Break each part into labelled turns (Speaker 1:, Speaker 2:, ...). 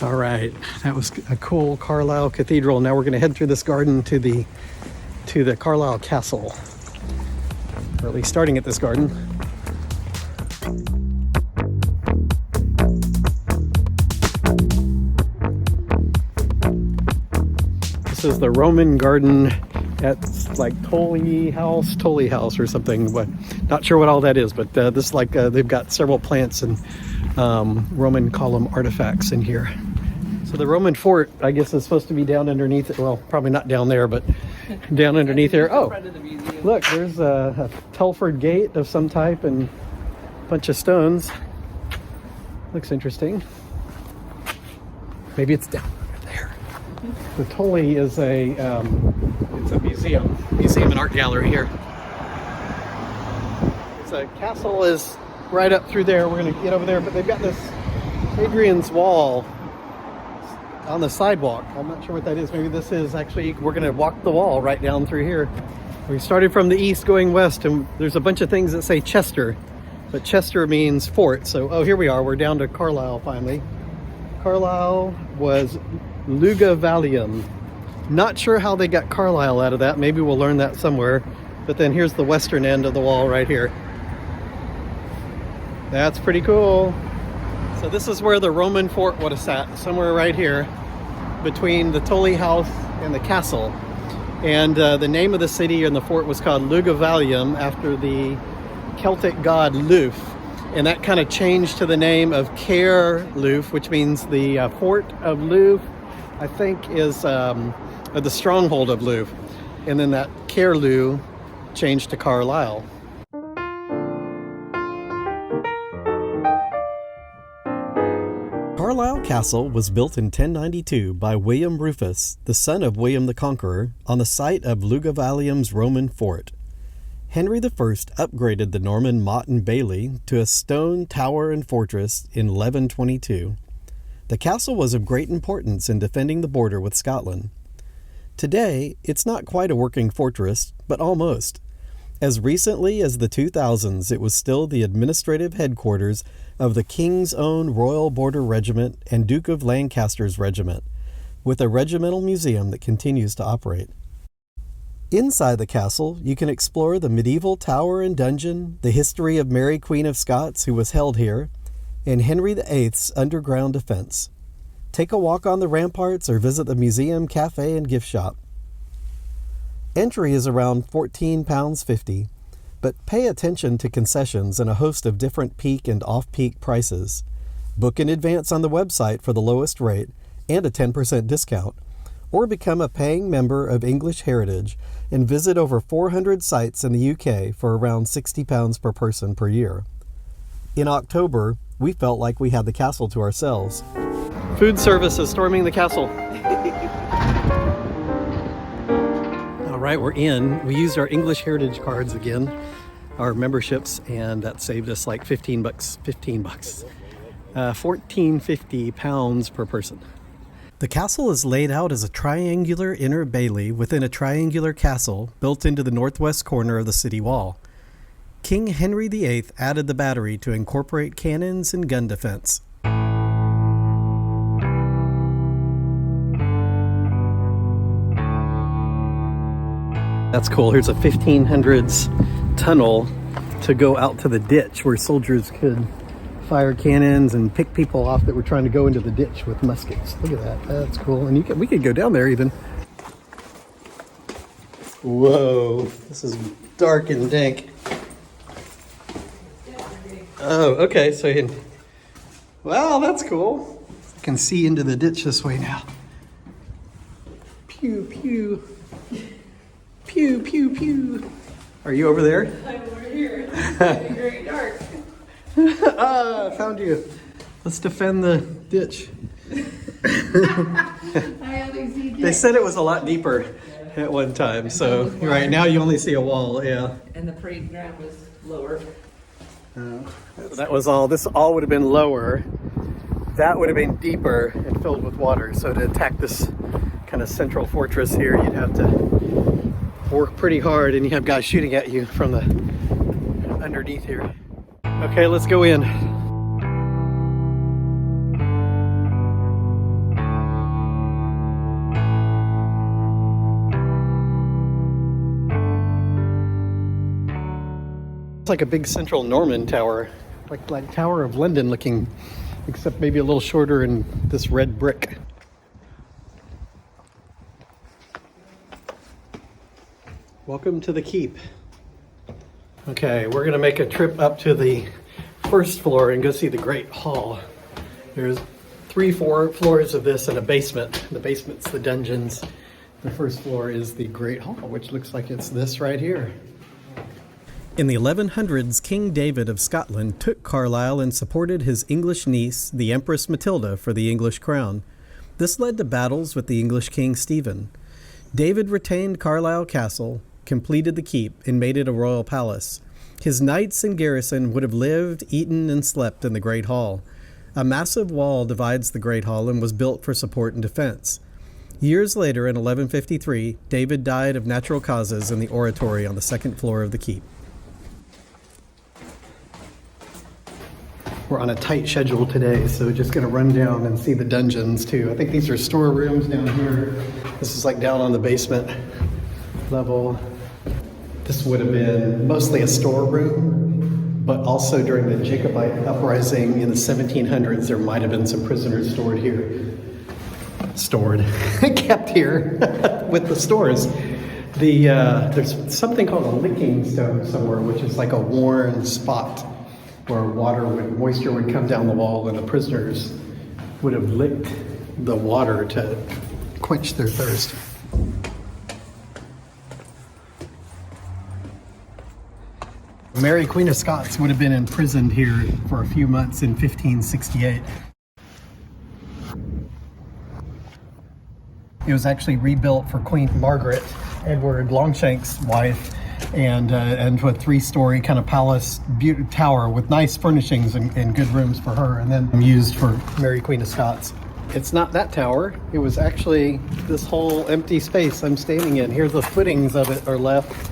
Speaker 1: All right, that was a cool Carlisle Cathedral. Now we're going to head through this garden to the Carlisle Castle. Or at least starting at this garden. This is the Roman garden at like Tolley House or something. But not sure what all that is, but this is like they've got several plants and Roman column artifacts in here. So the Roman fort, I guess, is supposed to be down underneath it. Well, probably not down there, but down underneath there. Oh, look, there's a Telford gate of some type and a bunch of stones. Looks interesting. Maybe it's down there. The Tolley is it's a museum and art gallery here. The castle is right up through there. We're going to get over there, but they've got this Hadrian's Wall on the sidewalk. I'm not sure what that is. Maybe this is actually, we're going to walk the wall right down through here. We started from the east going west, and there's a bunch of things that say Chester, but Chester means fort. So, oh, here we are. We're down to Carlisle finally. Carlisle was Luguvalium. Not sure how they got Carlisle out of that. Maybe we'll learn that somewhere. But then here's the western end of the wall right here. That's pretty cool. So this is where the Roman fort would have sat, somewhere right here between the Tolley House and the castle. And the name of the city and the fort was called Luguvalium after the Celtic god Lugh. And that kind of changed to the name of Carlisle, which means the fort of Lugh, I think is the stronghold of Lugh. And then that Carlisle changed to Carlisle. Carlisle Castle was built in 1092 by William Rufus, the son of William the Conqueror, on the site of Luguvalium's Roman fort. Henry I upgraded the Norman motte and bailey to a stone tower and fortress in 1122. The castle was of great importance in defending the border with Scotland. Today, it's not quite a working fortress, but almost. As recently as the 2000s, it was still the administrative headquarters of the King's Own Royal Border Regiment and Duke of Lancaster's Regiment, with a regimental museum that continues to operate. Inside the castle, you can explore the medieval tower and dungeon, the history of Mary Queen of Scots, who was held here, and Henry VIII's underground defense. Take a walk on the ramparts or visit the museum, cafe, and gift shop. Entry is around £14.50, but pay attention to concessions and a host of different peak and off-peak prices. Book in advance on the website for the lowest rate and a 10% discount, or become a paying member of English Heritage and visit over 400 sites in the UK for around £60 per person per year. In October, we felt like we had the castle to ourselves. Food service is storming the castle. All right, we're in. We used our English Heritage cards again, our memberships, and that saved us like 15 bucks. 14.50 pounds per person. The castle is laid out as a triangular inner bailey within a triangular castle built into the northwest corner of the city wall. King Henry VIII added the battery to incorporate cannons and gun defense. That's cool. Here's a 1500s tunnel to go out to the ditch where soldiers could fire cannons and pick people off that were trying to go into the ditch with muskets. Look at that. That's cool. And we could go down there even. Whoa, this is dark and dank. Oh, okay. So wow, that's cool. You can see into the ditch this way now. Pew, pew. Pew, pew, pew. Are you over there?
Speaker 2: I'm over here. It's getting very dark.
Speaker 1: I found you. Let's defend the ditch.
Speaker 2: I only see ditch.
Speaker 1: They said it was a lot deeper at one time, so right now you only see a wall, yeah.
Speaker 2: And the parade ground was lower.
Speaker 1: That was all. This all would have been lower. That would have been deeper and filled with water. So to attack this kind of central fortress here, you'd have to work pretty hard, and you have guys shooting at you from the underneath here. Okay, let's go in. It's like a big central Norman tower, like Tower of London looking, except maybe a little shorter in this red brick. Welcome to the keep. Okay, we're gonna make a trip up to the first floor and go see the Great Hall. There's 3-4 floors of this and a basement. The basement's the dungeons. The first floor is the Great Hall, which looks like it's this right here. In the 1100s, King David of Scotland took Carlisle and supported his English niece, the Empress Matilda, for the English crown. This led to battles with the English King Stephen. David retained Carlisle Castle, completed the keep, and made it a royal palace. His knights and garrison would have lived, eaten, and slept in the Great Hall. A massive wall divides the Great Hall and was built for support and defense. Years later, in 1153, David died of natural causes in the oratory on the second floor of the keep. We're on a tight schedule today, so just going to run down and see the dungeons too. I think these are storerooms down here. This is like down on the basement level. This would have been mostly a storeroom, but also during the Jacobite Uprising in the 1700s, there might have been some prisoners stored here. Kept here with the stores. There's something called a licking stone somewhere, which is like a worn spot where moisture would come down the wall, and the prisoners would have licked the water to quench their thirst. Mary, Queen of Scots, would have been imprisoned here for a few months in 1568. It was actually rebuilt for Queen Margaret, Edward Longshank's wife, and to a 3-story kind of palace tower with nice furnishings and good rooms for her, and then used for Mary, Queen of Scots. It's not that tower. It was actually this whole empty space I'm standing in. Here, the footings of it are left.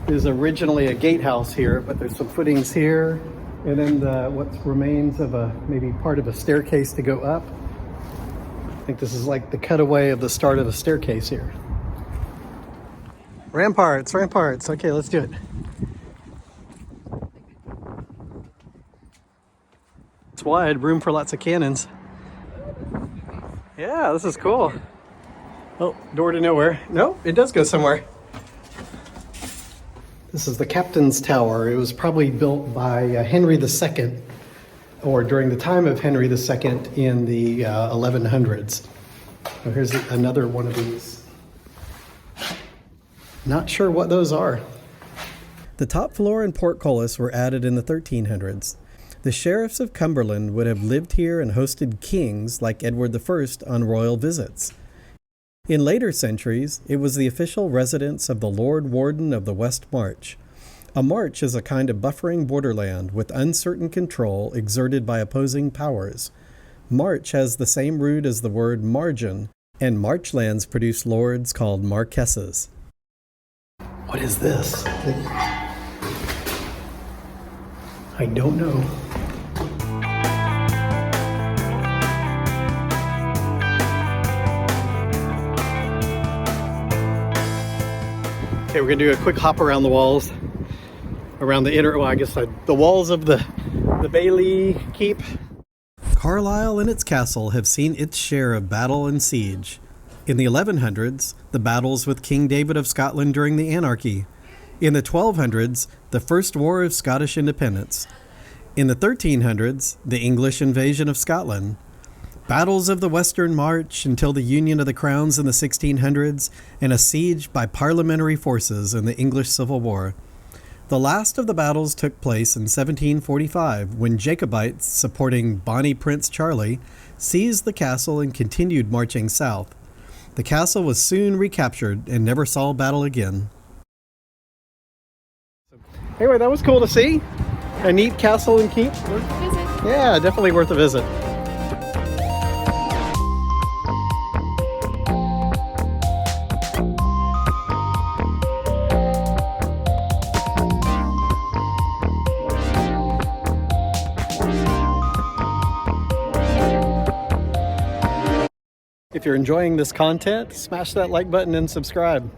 Speaker 1: There's originally a gatehouse here, but there's some footings here, and then what remains of maybe part of a staircase to go up. I think this is like the cutaway of the start of a staircase here. Ramparts. Okay, let's do it. It's wide, room for lots of cannons. Yeah, this is cool. Oh, door to nowhere. No, it does go somewhere. This is the Captain's Tower. It was probably built by Henry II, or during the time of Henry II in the 1100s. So here's another one of these. Not sure what those are. The top floor and portcullis were added in the 1300s. The sheriffs of Cumberland would have lived here and hosted kings like Edward I on royal visits. In later centuries, it was the official residence of the Lord Warden of the West March. A march is a kind of buffering borderland with uncertain control exerted by opposing powers. March has the same root as the word margin, and marchlands produce lords called marquesses. What is this? I don't know. Okay, we're gonna do a quick hop around the walls, around the inner, well, I guess the walls of the Bailey Keep. Carlisle and its castle have seen its share of battle and siege. In the 1100s, the battles with King David of Scotland during the Anarchy. In the 1200s, the First War of Scottish Independence. In the 1300s, the English invasion of Scotland. Battles of the Western March until the Union of the Crowns in the 1600s, and a siege by parliamentary forces in the English Civil War. The last of the battles took place in 1745, when Jacobites, supporting Bonnie Prince Charlie, seized the castle and continued marching south. The castle was soon recaptured and never saw battle again. Anyway, that was cool to see. A neat castle and keep.
Speaker 2: Worth a visit.
Speaker 1: Yeah, definitely worth a visit. If you're enjoying this content, smash that like button and subscribe.